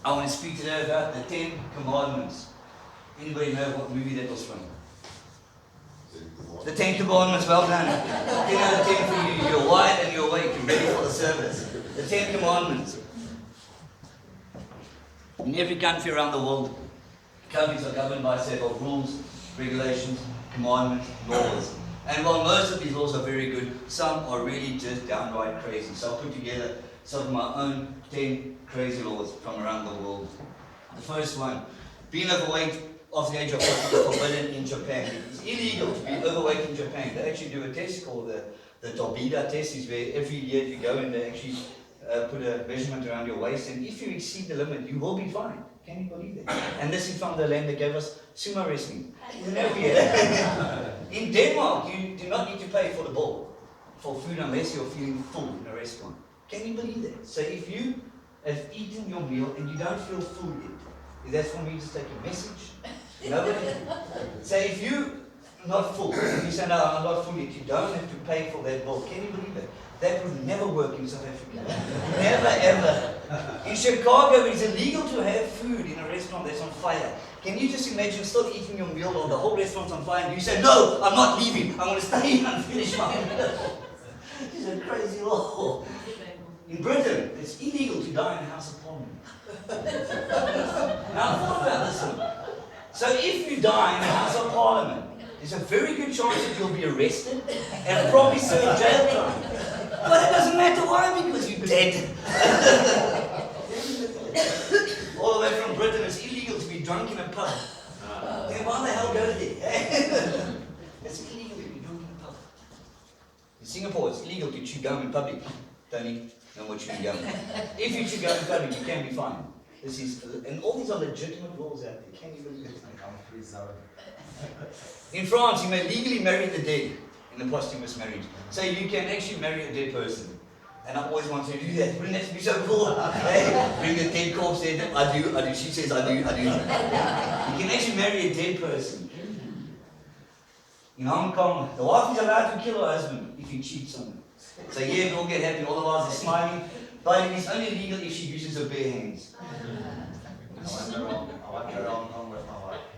I want to speak today about the 10 Commandments. Anybody know what movie that was from? The 10 Commandments, well done. 10 out of 10 for you. You're wide and you're awake. You're ready for the service. The 10 Commandments. In every country around the world, countries are governed by a set of rules, regulations, commandments, laws. And while most of these laws are very good, some are really just downright crazy. So I'll put together some of my own 10 crazy laws from around the world. The first one, being overweight after the age of 40 is forbidden in Japan. It's illegal to be overweight in Japan. They actually do a test called the Tobida test, is where every year you go and they actually put a measurement around your waist, and if you exceed the limit, you will be fined. Can you believe that? And this is from the land that gave us sumo wrestling. In Denmark, you do not need to pay for the bill for food unless you're feeling full in a restaurant. Can you believe that? So if you have eaten your meal and you don't feel full yet, is that for me to take a message? Nobody. So if you're not full, if you say, no, I'm not full yet, you don't have to pay for that bill. Can you believe it? That would never work in South Africa. Never, ever. In Chicago, it's illegal to have food in a restaurant that's on fire. Can you just imagine still eating your meal while the whole restaurant's on fire and you say, no, I'm not leaving. I want to stay and finish my meal. This is a crazy law. In Britain, it's illegal to die in the House of Parliament. Now, thought about this one. So if you die in the House of Parliament, there's a very good chance that you'll be arrested and probably serve jail time. But it doesn't matter why, because you're dead. All the way from Britain, it's illegal to be drunk in a pub. Then why the hell go there? It's illegal to be drunk in a pub. In Singapore, it's illegal to chew gum in public. Tony, no more chewing gum. If you chew gum in public, you can be fined. This is, and all these are legitimate laws out there. Can you believe it? In France, you may legally marry the dead in a posthumous marriage. So you can actually marry a dead person. And I always wanted to do that. Wouldn't that be so cool? Bring the dead corpse in. I do. She says, I do. You can actually marry a dead person. In Hong Kong, the wife is allowed to kill her husband if he cheats on her. So yeah, we all get happy, all the wives are smiling. But it is only legal if she uses her bare hands.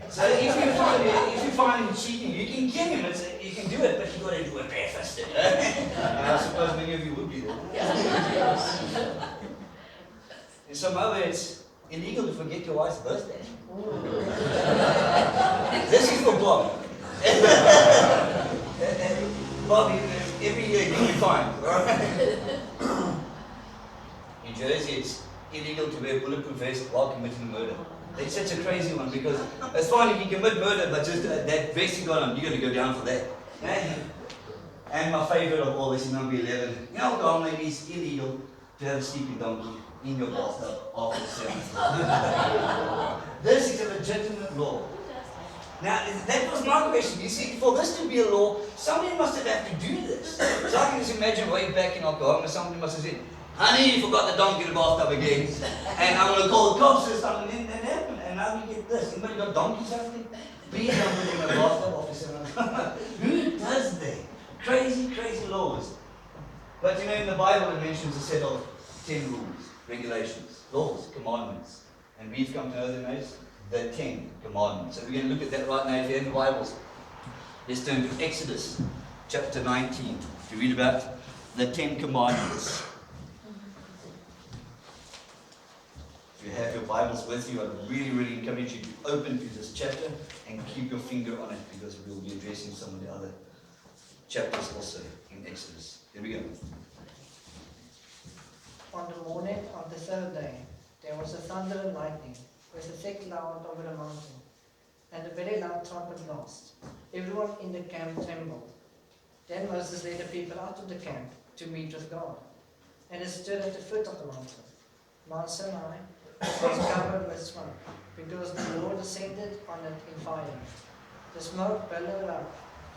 So if you find him cheating, you can kill him. You can do it, but you've got to do it barefisted. I suppose many of you would do that. In Samoa, it's illegal to forget your wife's birthday. This is for Bob. Bob, every year you'll be fined. In Jersey, it's illegal to wear a bulletproof vest while committing murder. It's such a crazy one because it's fine if you commit murder, but just that vest you got on, you're going to go down for that. And my favorite of all is number 11. In Alcohol, maybe it's illegal to have a sleeping donkey in your bathtub after 7 o'clock. This is a legitimate law. Now, that was my question. You see, for this to be a law, somebody must have had to do this. So I can just imagine way back in Oklahoma, somebody must have said, honey, you forgot the donkey in the bathtub again. And I'm going to call the cops or something. And that happened. And now we get this. Anybody got donkeys out there? Please don't put them in the bathtub after 7 o'clock. Who does that? Crazy, crazy laws. But you know, in the Bible it mentions a set of 10 rules, regulations, laws, commandments. And we've come to know them as the 10 Commandments. So we're going to look at that right now. If you have the Bibles, let's turn to Exodus chapter 19 to read about the 10 Commandments. If you have your Bibles with you, I really, really encourage you to open to this chapter and keep your finger on it because we'll be addressing some of the other chapters also in Exodus. Here we go. On the morning of the third day, there was a thunder and lightning, with a thick cloud over the mountain, and a very loud trumpet blast. Everyone in the camp trembled. Then Moses led the people out of the camp to meet with God, and it stood at the foot of the mountain. Mount Sinai was covered with smoke, because the Lord descended on it in fire. The smoke billowed up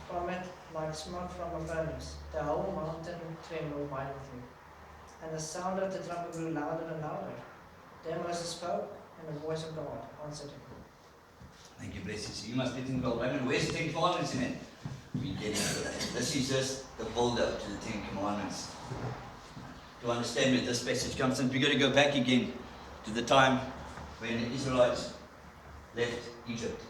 from it like smoke from a furnace. The whole mountain trembled violently, and the sound of the trumpet grew louder and louder. Then Moses spoke, and the voice of God answered him. Thank you, bless you. So you must get in well. Raymond, where's the 10 Commandments in it? We get into that. This is just the build-up to the 10 Commandments. To understand where this passage comes from, we've got to go back again to the time when the Israelites left Egypt.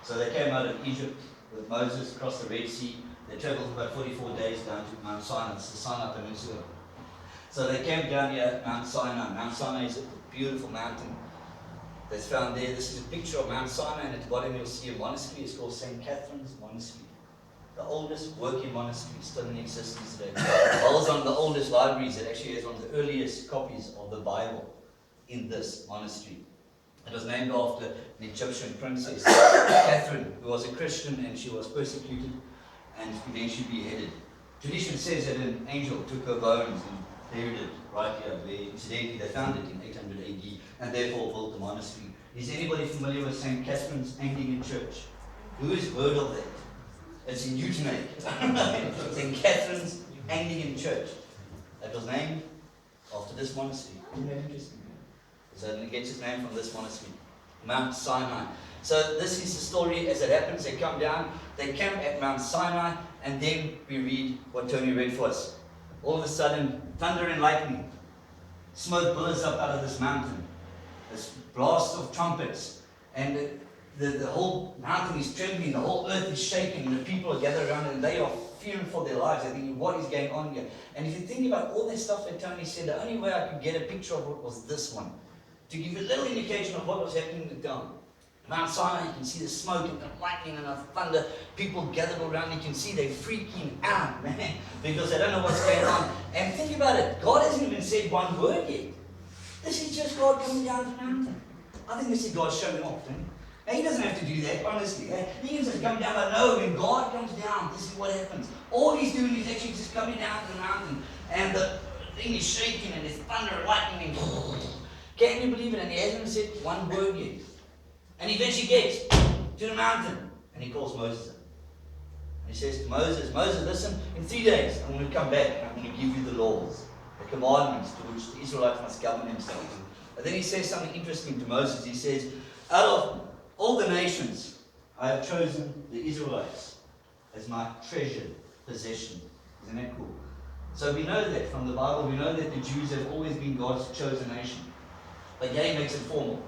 So they came out of Egypt with Moses across the Red Sea. They traveled for about 44 days down to Mount Sinai. It's the Sinai Peninsula. So they camped down here at Mount Sinai. Mount Sinai is a beautiful mountain that's found there. This is a picture of Mount Sinai, and at the bottom you'll see a monastery. It's called St. Catherine's Monastery. The oldest working monastery still in existence today. Holds one of the oldest libraries. It actually has one of the earliest copies of the Bible in this monastery. It was named after an Egyptian princess, Catherine, who was a Christian, and she was persecuted and eventually beheaded. Tradition says that an angel took her bones and buried it right here, where incidentally they found it in 800 AD, and therefore built the monastery. Is anybody familiar with St. Catherine's Anglican Church? Who has heard of that? It's in Uitenhage. St. Catherine's Anglican Church. It was named after this monastery. Isn't that interesting? So it gets its name from this monastery, Mount Sinai. So this is the story as it happens. They come down, they camp at Mount Sinai, and then we read what Tony read for us. All of a sudden, thunder and lightning. Smoke billows up out of this mountain. This blast of trumpets. And the whole mountain is trembling, the whole earth is shaking, and the people are gathered around and they are fearing for their lives. They're thinking, what is going on here? And if you think about all that stuff that Tony said, the only way I could get a picture of it was this one. To give you a little indication of what was happening in the town. Mount Sinai, you can see the smoke and the lightning and the thunder. People gathered around, you can see they're freaking out, man, because they don't know what's going on. And think about it, God hasn't even said one word yet. This is just God coming down the mountain. I think this is God showing off, man. Now, he doesn't have to do that, honestly. He can just come down, but no, when God comes down, this is what happens. All he's doing is actually just coming down to the mountain, and the thing is shaking, and there's thunder and lightning, and can you believe it? And he hasn't said one word yet. And he eventually gets to the mountain, and he calls Moses in. And he says to Moses, Moses, listen, in 3 days, I'm going to come back, and I'm going to give you the laws, the commandments to which the Israelites must govern themselves. But then he says something interesting to Moses. He says, out of all the nations, I have chosen the Israelites as my treasured possession. Isn't that cool? So we know that from the Bible. We know that the Jews have always been God's chosen nation. But yeah, he makes it formal.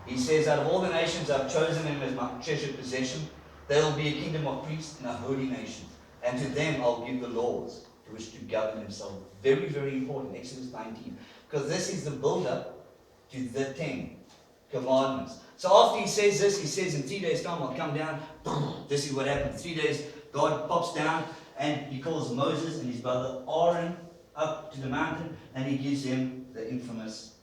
He says, out of all the nations, I've chosen them as my treasured possession. They will be a kingdom of priests and a holy nation. And to them I'll give the laws to which to govern themselves. Very, very important. Exodus 19. Because this is the build-up to the 10 commandments. So after he says this, he says, in 3 days' time I'll come down. This is what happened. 3 days, God pops down and he calls Moses and his brother Aaron up to the mountain, and he gives them the infamous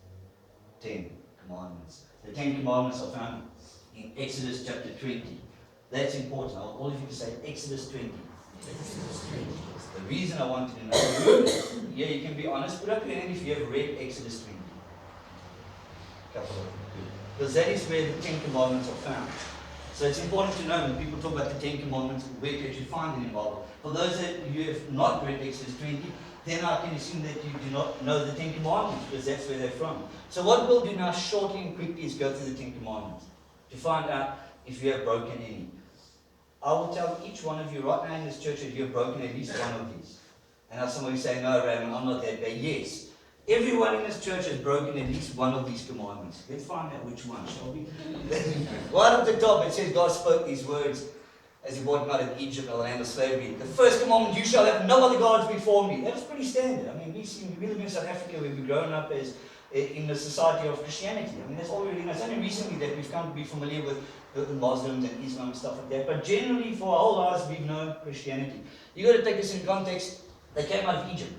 10 commandments. The 10 commandments are found in Exodus chapter 20. That's important. I want all of you to say Exodus 20. Exodus 20. The reason I want you to know, yeah, you can be honest, put up your hand if you have read Exodus 20. Couple of you. Because that is where the 10 commandments are found. So it's important to know when people talk about the 10 commandments, where you actually find them in the Bible. For those that you have not read Exodus 20, then I can assume that you do not know the 10 commandments, because that's where they're from. So what we'll do now shortly and quickly is go through the 10 commandments to find out if you have broken any. I will tell each one of you right now in this church that you have broken at least one of these. And now somebody say, no, Raymond, I'm not that bad. Yes. Everyone in this church has broken at least one of these commandments. Let's find out which one, shall we? Right at the top it says God spoke these words as he brought them out of Egypt, the land of slavery. The first commandment, you shall have no other gods before me. That was pretty standard. I mean, we live in South Africa where we've grown up as in the society of Christianity. I mean, that's all we really know. It's only recently that we've come to be familiar with the Muslims and Islam and stuff like that. But generally, for our whole lives, we've known Christianity. You've got to take this in context. They came out of Egypt,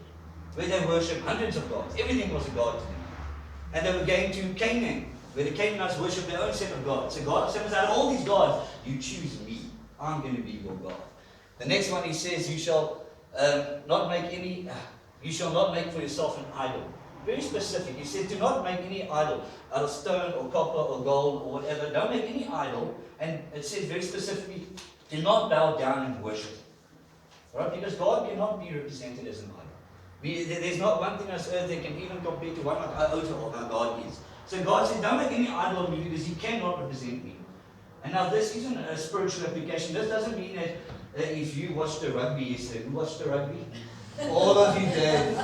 where they worshipped hundreds of gods. Everything was a god to them. And they were going to Canaan, where the Canaanites worshipped their own set of gods. So God said, out of all these gods, you choose me. I'm going to be your God. The next one he says, you shall not make for yourself an idol. Very specific. He said, do not make any idol out of stone or copper or gold or whatever. Don't make any idol. And it says very specifically, do not bow down and worship. Right? Because God cannot be represented as an idol. There's not one thing on this earth that can even compare to one iota of how God is. So God said, don't make any idol of me because he cannot represent me. And now this isn't a spiritual application. This doesn't mean that if you watched the rugby yesterday, who watched the rugby? All of you did.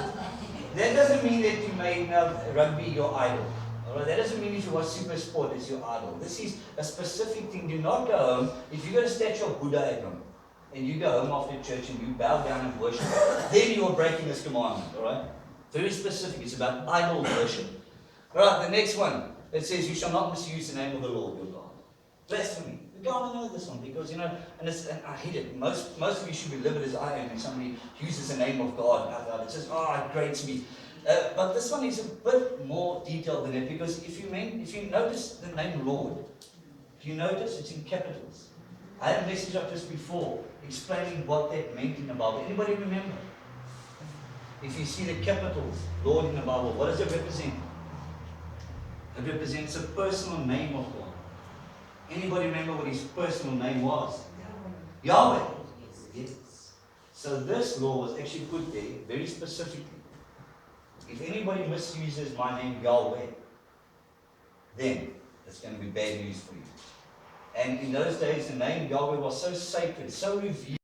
That doesn't mean that you made rugby your idol. Alright, that doesn't mean if you watch super sport, it's your idol. This is a specific thing. Do not go home. If you got a statue of Buddha at home, and you go home after church and you bow down and worship, then you are breaking this commandment. Alright? Very specific. It's about idol worship. Alright, the next one. It says, you shall not misuse the name of the Lord your God. Blasphemy. We gotta know this one because, and I hate it. Most of you should be livid as I am when somebody uses the name of God out loud. It says, it grates me. But this one is a bit more detailed than that because if you notice the name Lord, if you notice it's in capitals. I had a message up just before explaining what that meant in the Bible. Anybody remember? If you see the capitals, Lord in the Bible, what does it represent? It represents a personal name of God. Anybody remember what his personal name was? Yahweh. Yes. So this law was actually put there very specifically. If anybody misuses my name Yahweh, then it's going to be bad news for you. And in those days, the name Yahweh was so sacred, so revered.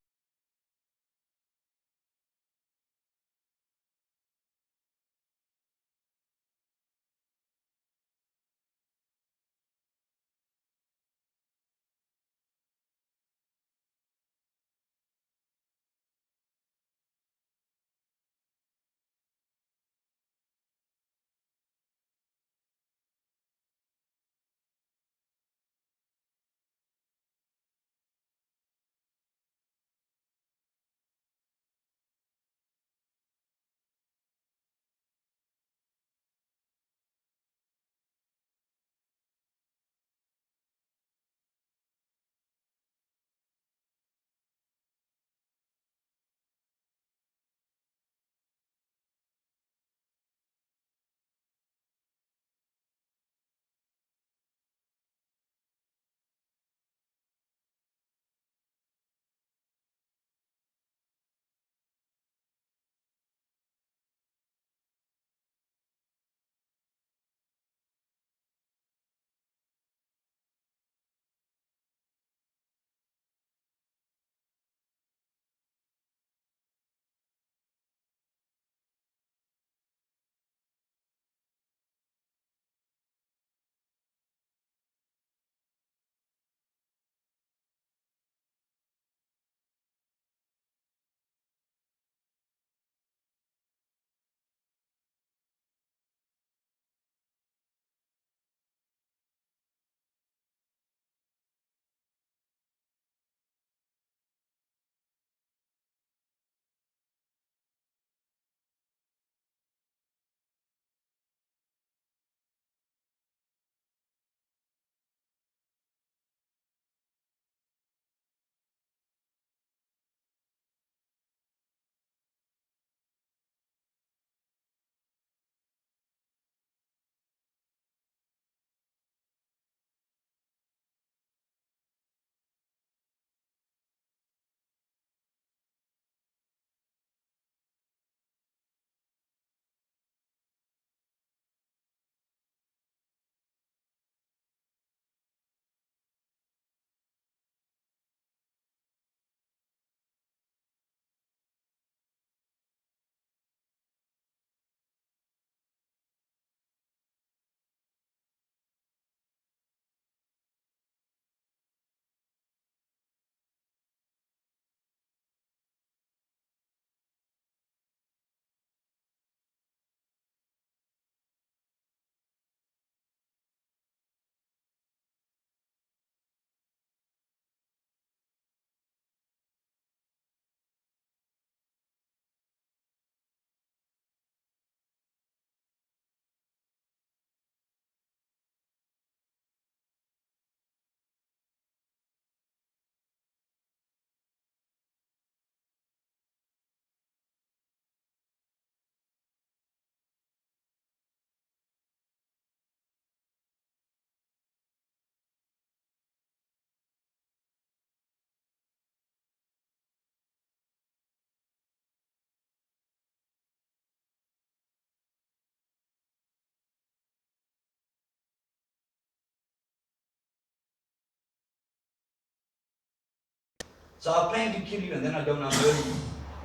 So I plan to kill you and then I go and I murder you.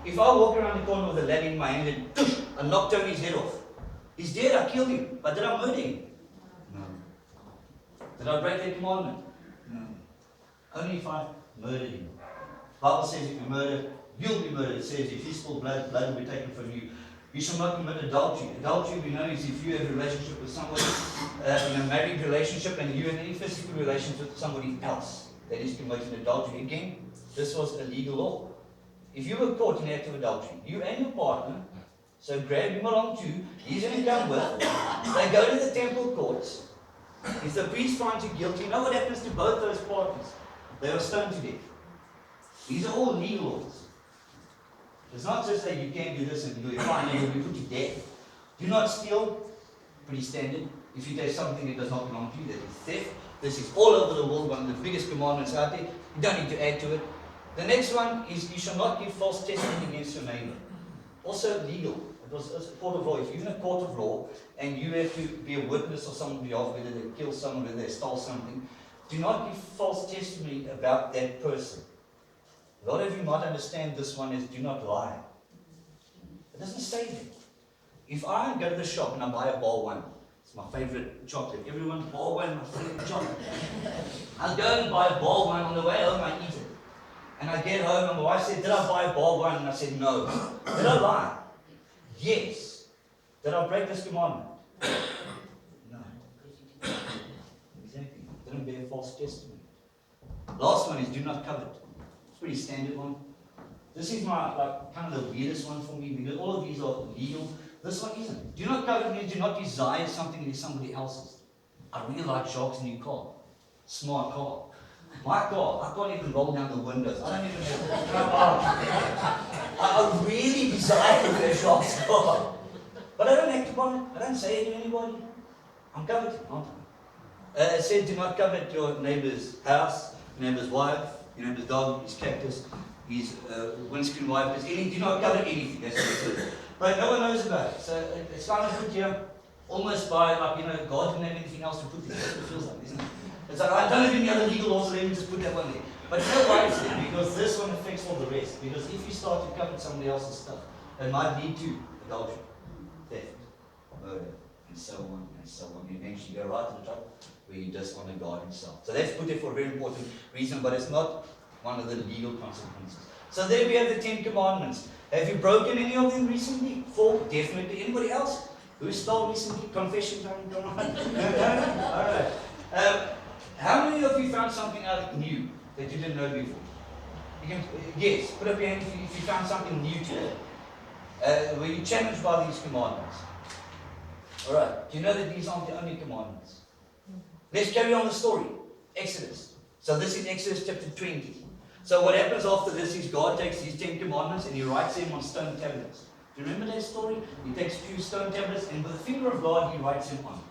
If I walk around the corner with a ladder in my hand and I knock Tony's head off, he's dead, I killed him, but did I murder him? No. Did I break that commandment? No. Only if I murdered him. The Bible says if you murder, you'll be murdered. It says if you spill blood, blood will be taken from you. You shall not commit adultery. Adultery, we know, is if you have a relationship with somebody, in a married relationship, and you have any physical relations with somebody else. That is committing adultery. Again, this was a legal law. If you were caught in the act of adultery, you and your partner, so grab him along too, he's going to come with, they go to the temple courts. If the priest finds you guilty, you know what happens to both those parties? They are stoned to death. These are all legal laws. It's not just that you can't do this and do it fine and you'll be put to death. Do not steal, pretty standard. If you take something that does not belong to you, that is theft. This is all over the world, one of the biggest commandments out there. You don't need to add to it. The next one is you shall not give false testimony against your neighbor. Also legal. It was a court of law. If you're in a court of law and you have to be a witness of someone behalf, whether they killed someone, whether they stole something, do not give false testimony about that person. A lot of you might understand this one as do not lie. It doesn't say that. If I go to the shop and I buy a ball one, it's my favorite chocolate. Everyone, ball one, my favorite chocolate. I'll go and buy a ball one. On the way home, I eat it. And I get home and my wife said, did I buy a ball one? And I said, no. Did I lie? Yes. Did I break this commandment? No. Exactly. Didn't bear false testimony. Last one is do not covet. It's a pretty standard one. This is my kind of the weirdest one for me because all of these are legal. This one isn't. Do not covet means do not desire something that is somebody else's. I really like Jacques' new car. Smart car. My car, I can't even roll down the windows. I don't even have I really desire a Jacques car. But I don't act upon it. I don't say it to anybody. I'm coveting, aren't I? It said do not covet your neighbor's house, your neighbor's wife, your neighbor's dog, his cactus, his windscreen wipers, do not covet anything. That's what it says. But no one knows about it. So it's kind of put here almost by, God didn't have anything else to put there. That's what it feels like, isn't it? It's like, I don't have any other legal laws, so let me just put that one there. But you know why it's there? Because this one affects all the rest. Because if you start to covet somebody else's stuff, it might lead to adultery, theft, murder, and so on and so on. You eventually go right to the top where you dishonor God himself. So that's put there for a very important reason, but it's not one of the legal consequences. So there we have the 10 commandments. Have you broken any of them recently? 4, definitely. Anybody else? Who stole recently? Confession time, come on. No? All right. How many of you found something out new that you didn't know before? You can, yes, put up your hand if you found something new today. Were you challenged by these commandments? Alright, do you know that these aren't the only commandments? Let's carry on the story. Exodus. So this is Exodus chapter 20. So what happens after this is God takes these 10 commandments and he writes them on stone tablets. Do you remember that story? He takes 2 stone tablets and with the finger of God he writes them on.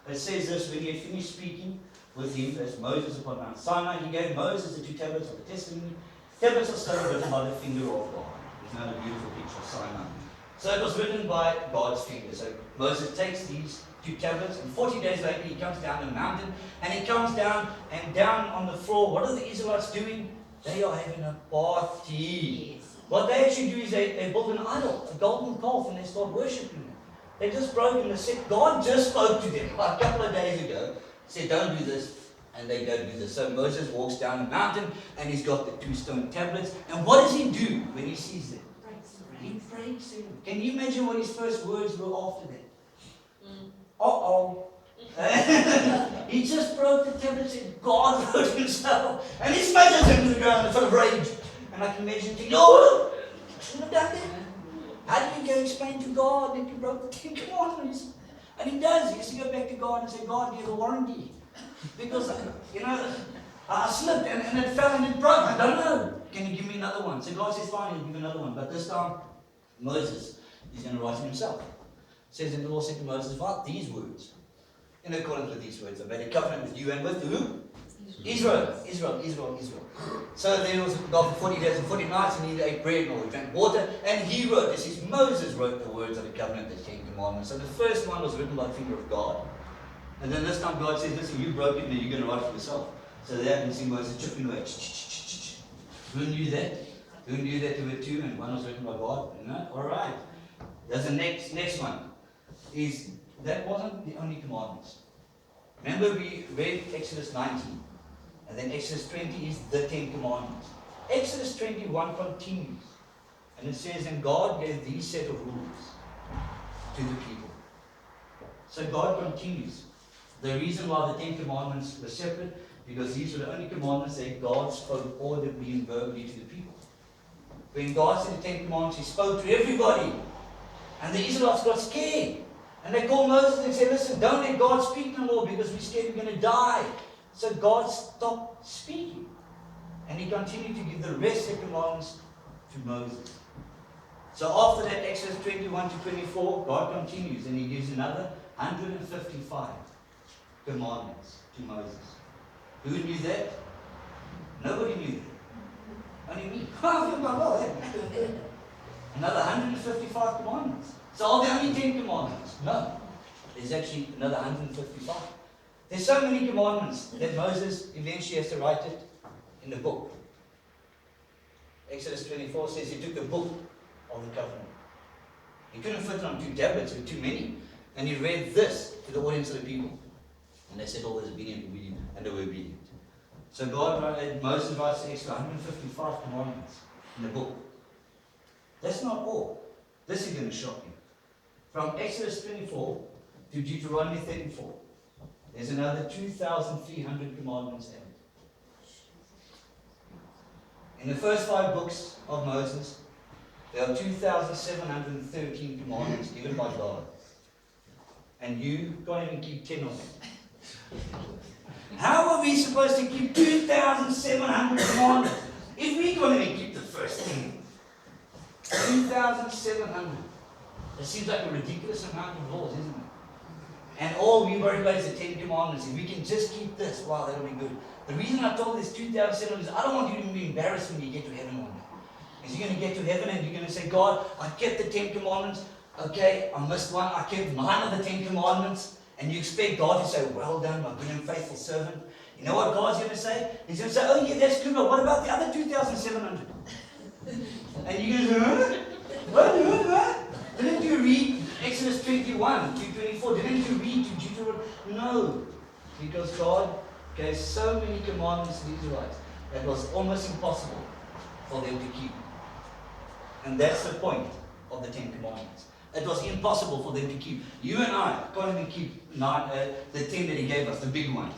It says this, when he had finished speaking with him as Moses upon Mount Sinai, he gave Moses the 2 tablets of the testimony, tablets of stone written by the finger of God. There's another beautiful picture of Sinai. So it was written by God's finger. So Moses takes these 2 tablets and 40 days later he comes down the mountain and he comes down and down on the floor. What are the Israelites doing? They are having a party. Yes. What they actually do is they build an idol, a golden calf, and they start worshipping it. They just broke and they said, God just spoke to them like a couple of days ago. Said, don't do this, and they don't do this. So Moses walks down the mountain, and he's got the 2 stone tablets. And what does he do when he sees them? He breaks them. Can you imagine what his first words were after that? Uh-oh. He just broke the tablets, and God wrote himself. And he smashes him to the ground in full of rage. And I can imagine thinking, oh, I shouldn't have done that. How do you go explain to God that you broke the 10 commandments? And he does. He has to go back to God and say, God, give a warranty. Because, I slipped and it fell and it broke. I don't know. Can you give me another one? So God says, fine, he'll give another one. But this time, Moses is going to write it himself. It says, and the Lord said to Moses, write these words. In accordance with these words, I made a covenant with you and with who? Israel. So there was, after 40 days and 40 nights, and he ate bread and he drank water, and he wrote, this is Moses wrote the words of the covenant, the 10 commandments. So the first one was written by the finger of God. And then this time God says, listen, you broke it, now you're going to write it yourself. So that you see Moses chipping away. Who knew that? Who knew that there were 2 and one was written by God? Alright. There's the next one. That wasn't the only commandments. Remember we read Exodus 19, and then Exodus 20 is the Ten Commandments. Exodus 21 continues, and it says, and God gave these set of rules to the people. So God continues. The reason why the Ten Commandments were separate, because these were the only commandments that God spoke audibly and verbally to the people. When God said the Ten Commandments, He spoke to everybody. And the Israelites got scared. And they called Moses and said, listen, don't let God speak no more because we're scared we're going to die. So God stopped speaking. And He continued to give the rest of the commandments to Moses. So after that, Exodus 21 to 24, God continues and He gives another 155 commandments to Moses. Who knew that? Nobody knew that. Only me. Another 155 commandments. So are there only 10 commandments? No. There's actually another 155. There's so many commandments that Moses eventually has to write it in the book. Exodus 24 says he took the book of the covenant. He couldn't fit it on 2 tablets, there were too many. And he read this to the audience of the people. And they said, oh, was obedient, and they were obedient. So Moses writes the extra 155 commandments in the book. That's not all. This is going to shock you. From Exodus 24 to Deuteronomy 34, there's another 2,300 commandments added. In the first 5 books of Moses, there are 2,713 commandments given by God. And you can't even keep 10 of them. How are we supposed to keep 2,700 commandments if we can't even keep the first 10? 2,700. It seems like a ridiculous amount of laws, isn't it? And all we worry about is the 10 commandments. If we can just keep this, wow, that'll be good. The reason I told this 2,700 is I don't want you to be embarrassed when you get to heaven one day. Because you're going to get to heaven and you're going to say, God, I kept the 10 commandments. Okay, I missed one. I kept 9 of the 10 commandments. And you expect God to say, well done, my good and faithful servant. You know what God's going to say? He's going to say, oh yeah, that's good, but what about the other 2,700? And you're going to say, what? Didn't you read Exodus 21 to 24? Didn't you read to Deuteronomy? No. Because God gave so many commandments to the Israelites that it was almost impossible for them to keep. And that's the point of the 10 commandments. It was impossible for them to keep. You and I can't even keep the 10 that He gave us, the big ones.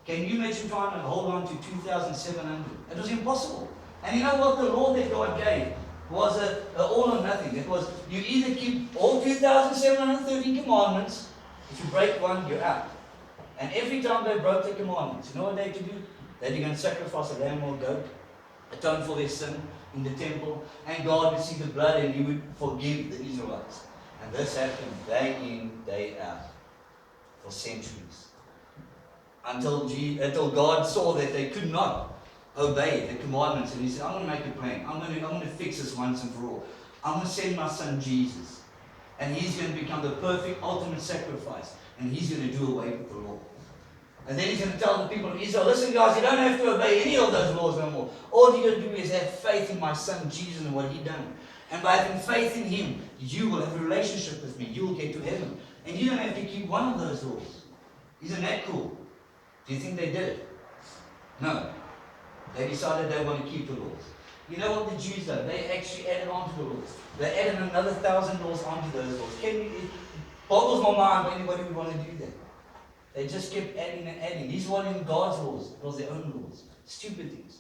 Can you imagine trying to hold on to 2,700? It was impossible. And you know what the law that God gave was a all or nothing. It was you either keep all 2,713 commandments. If you break one, you're out. And every time they broke the commandments, you know what they had to do? They had to go and sacrifice a lamb or a goat, atone for their sin in the temple, and God would see the blood and He would forgive the Israelites. And this happened day in, day out for centuries. Until God saw that they could not obey the commandments, and He said, I'm going to make a plan. I'm going to fix this once and for all. I'm going to send my son Jesus, and He's going to become the perfect ultimate sacrifice, and He's going to do away with the law. And then He's going to tell the people of Israel, listen guys, you don't have to obey any of those laws no more. All you got to do is have faith in my son Jesus and what He done. And by having faith in Him, you will have a relationship with me. You will get to heaven. And you don't have to keep one of those laws. Isn't that cool? Do you think they did it? No. They decided they want to keep the laws. You know what the Jews did? They actually added on to the laws. They added another 1,000 laws onto those laws. It boggles my mind for anybody who want to do that. They just kept adding and adding. These weren't even God's laws. It was their own laws. Stupid things.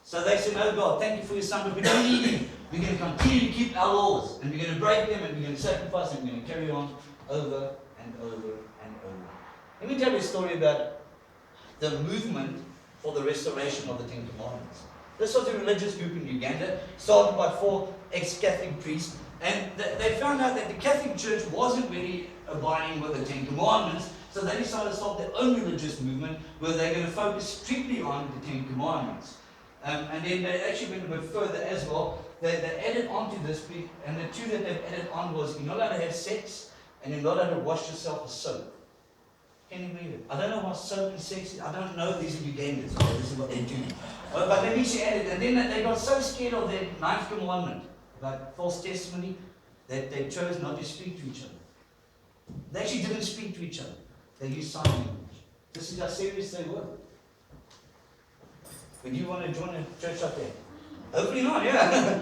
So they said, no God, thank you for your son, but we don't need him. We're going to continue to keep our laws. And we're going to break them, and we're going to sacrifice, and we're going to carry on over and over and over. Let me tell you a story about the movement for the restoration of the 10 Commandments. This was a religious group in Uganda, started by 4 ex-Catholic priests. And they found out that the Catholic Church wasn't really abiding with the 10 Commandments. So they decided to start their own religious movement where they're going to focus strictly on the 10 Commandments. And then they actually went a bit further as well. They added on to this, and the 2 that they've added on was you're not allowed to have sex and you're not allowed to wash yourself with soap. Can you believe it? I don't know what soap and sex is. I don't know these are Ugandans. So this is what they do. But they actually added, and then they got so scared of their 9th commandment, about false testimony, that they chose not to speak to each other. They actually didn't speak to each other. They used sign language. This is how serious they were. Would you want to join a church like that? Hopefully not, yeah.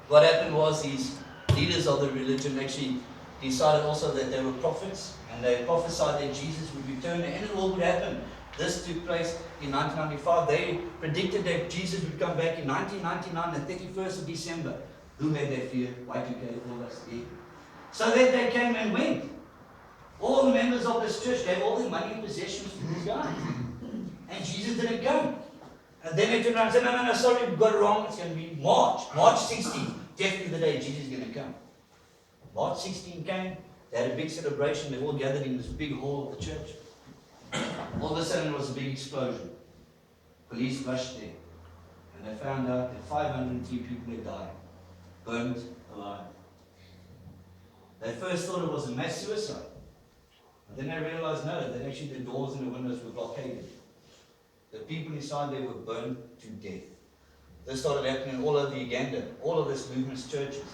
What happened was these leaders of the religion actually decided also that they were prophets, and they prophesied that Jesus would return, and it all would happen. This took place in 1995. They predicted that Jesus would come back in 1999, the 31st of December. Who had that fear? Y2K, all of us, yeah. So that they came and went. All the members of this church gave all their money and possessions to these guys. And Jesus didn't come. And then they turned around and said, no, sorry, we got it wrong. It's going to be March 16th. Definitely the day Jesus is going to come. March 16 came. They had a big celebration. They all gathered in this big hall of the church. All of a sudden, it was a big explosion. Police rushed there. And they found out that 503 people had died. Burned alive. They first thought it was a mass suicide. And then they realized, no, that actually the doors and the windows were blockaded. The people inside there were burned to death. This started happening all over Uganda, all of this movement's churches.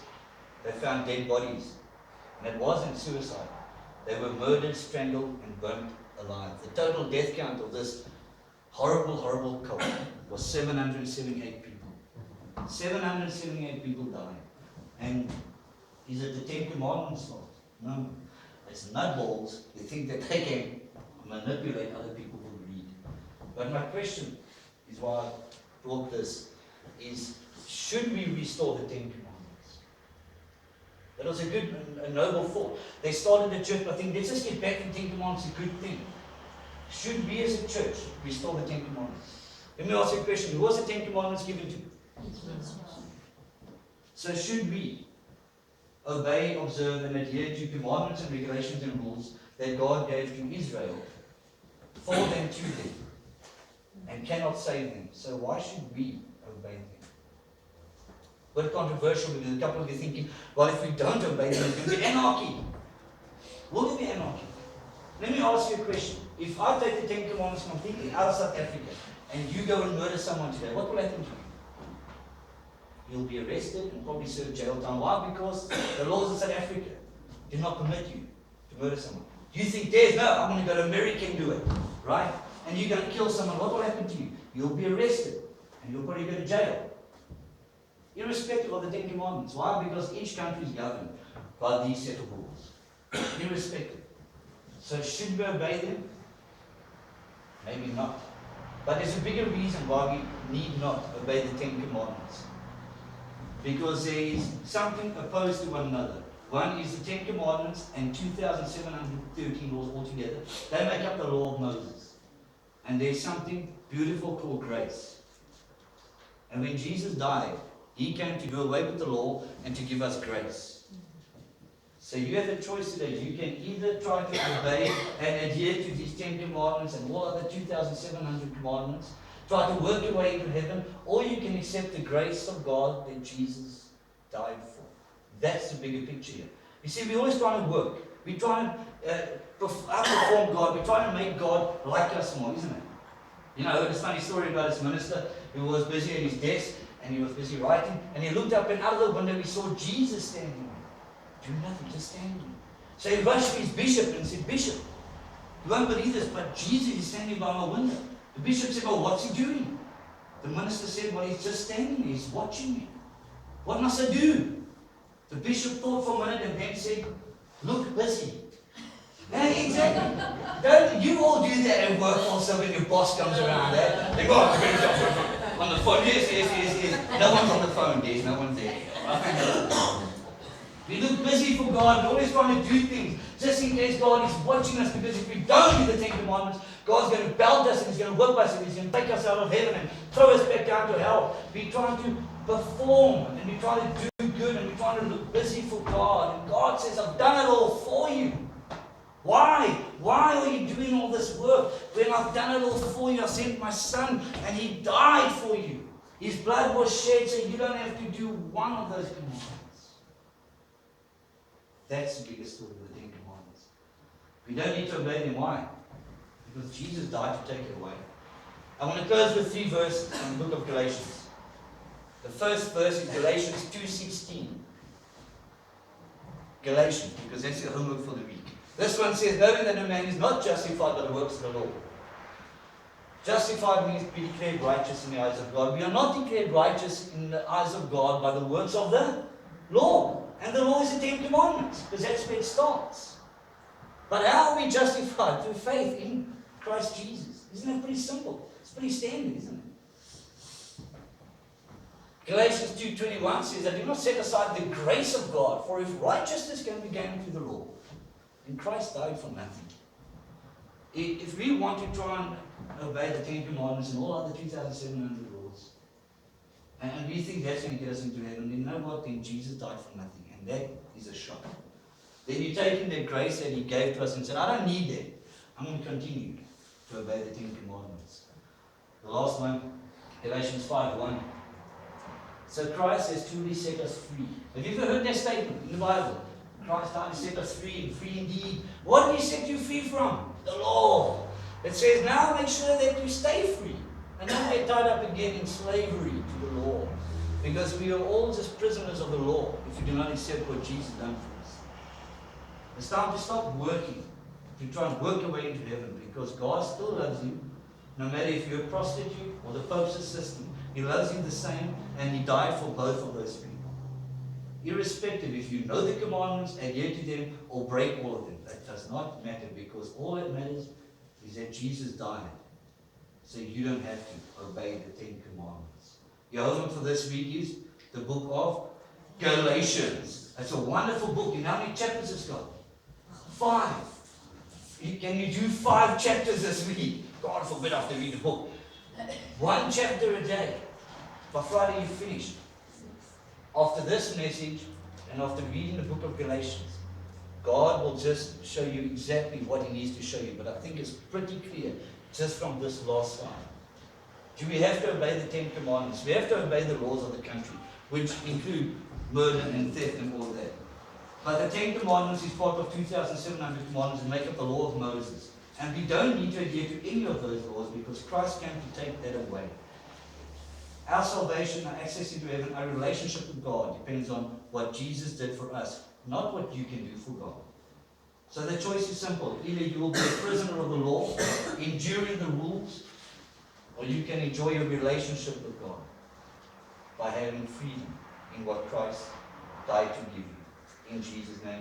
They found dead bodies. And it wasn't suicide. They were murdered, strangled, and burnt alive. The total death count of this horrible, horrible cult was 778 people. 778 people died. And is it the Ten Commandments' fault? No. It's nutballs who think that they can manipulate other people who read. But my question is why I brought this is, should we restore the Ten Commandments? That was a good, a noble thought. They started the church by thinking, let's just get back to the Ten Commandments, a good thing. Should we as a church restore the Ten Commandments? Let me ask you a question. Who was the Ten Commandments given to? So should we obey, observe, and adhere to commandments and regulations and rules that God gave to Israel for them to them and cannot save them? So why should we obey them? But controversial, because a couple of you are thinking, well, if we don't obey them, it's going to be anarchy. Will there be anarchy? Let me ask you a question. If I take the Ten Commandments completely out of South Africa and you go and murder someone today, what will happen to you? You'll be arrested and probably serve jail time. Why? Because the laws of South Africa do not permit you to murder someone. You think there's no, I'm going to go to America and do it, right? And you're going to kill someone. What will happen to you? You'll be arrested and you'll probably go to jail. Irrespective of the Ten Commandments. Why? Because each country is governed by these set of rules. Irrespective. So should we obey them? Maybe not. But there's a bigger reason why we need not obey the Ten Commandments. Because there is something opposed to one another. One is the Ten Commandments and 2,713 laws altogether. They make up the law of Moses. And there's something beautiful called grace. And when Jesus died, he came to do away with the law and to give us grace. So you have a choice today. You can either try to obey and adhere to these 10 commandments and all other 2,700 commandments, try to work your way into heaven, or you can accept the grace of God that Jesus died for. That's the bigger picture here. You see, we're always trying to work. We're trying to outperform God. We're trying to make God like us more, isn't it? You know, I heard this funny story about this minister who was busy at his desk and he was busy writing, and he looked up and out of the window he saw Jesus standing there. Do nothing, just standing. So he rushed to his bishop and said, "Bishop, you won't believe this, but Jesus is standing by my window." The bishop said, "Well, what's he doing?" The minister said, "Well, he's just standing there, he's watching me. What must I do?" The bishop thought for a minute and then said, "Look busy." Yeah, exactly. Don't you all do that at work also when your boss comes around? Eh? They go on the phone. Yes. No one's on the phone, there's no one there. We look busy for God. We're always trying to do things just in case God is watching us, because if we don't do the 10 commandments, God's going to belt us and He's going to whip us and He's going to take us out of heaven and throw us back down to hell. We're trying to perform and we're trying to do good and we're trying to look busy for God. And God says, "I've done it all for you." Why? Why are you doing all this work when I've done it all for you? I sent my Son and He died for you. His blood was shed so you don't have to do one of those commandments. That's the biggest story of the 10 commandments. We don't need to obey them. Why? Because Jesus died to take it away. I want to close with 3 verses from the book of Galatians. The first verse is Galatians 2:16. Galatians, because that's your homework for the week. This one says, knowing that a man is not justified by the works of the law. Justified means to be declared righteous in the eyes of God. We are not declared righteous in the eyes of God by the works of the law. And the law is the Ten Commandments, because that's where it starts. But how are we justified? Through faith in Christ Jesus. Isn't that pretty simple? It's pretty standard, isn't it? Galatians 2:21 says, I do not set aside the grace of God, for if righteousness can be gained through the law, then Christ died for nothing. If we want to try and obey the Ten Commandments and all other 2,700 laws, and we think that's going to get us into heaven, then you know what? Then Jesus died for nothing. And that is a shock. Then you take in the grace that He gave to us and said, I don't need that. I'm going to continue to obey the Ten Commandments. The last one, Galatians 5:1. So Christ has truly set us free. Have you ever heard that statement in the Bible? Christ died to set us free, and free indeed. What did He set you free from? The law. It says, now make sure that you stay free. And don't get tied up again in slavery to the law. Because we are all just prisoners of the law if we do not accept what Jesus done for us. It's time to stop working, to try and work your way into heaven, because God still loves you, no matter if you're a prostitute or the Pope's assistant. He loves you the same, and He died for both of those people. Irrespective if you know the commandments, adhere to them, or break all of them. That does not matter, because all that matters is that Jesus died, so you don't have to obey the Ten Commandments. Your homework for this week is the book of Galatians. It's a wonderful book. You know how many chapters it's got? 5. Can you do 5 chapters this week? God forbid I have to read a book. 1 chapter a day. By Friday you finish. After this message and after reading the book of Galatians, God will just show you exactly what He needs to show you. But I think it's pretty clear just from this last slide. Do we have to obey the Ten Commandments? We have to obey the laws of the country, which include murder and theft and all that. But the Ten Commandments is part of 2,700 commandments and make up the law of Moses. And we don't need to adhere to any of those laws because Christ came to take that away. Our salvation, our access into heaven, our relationship with God depends on what Jesus did for us, not what you can do for God. So the choice is simple. Either you will be a prisoner of the law, enduring the rules, or you can enjoy your relationship with God by having freedom in what Christ died to give you. In Jesus' name.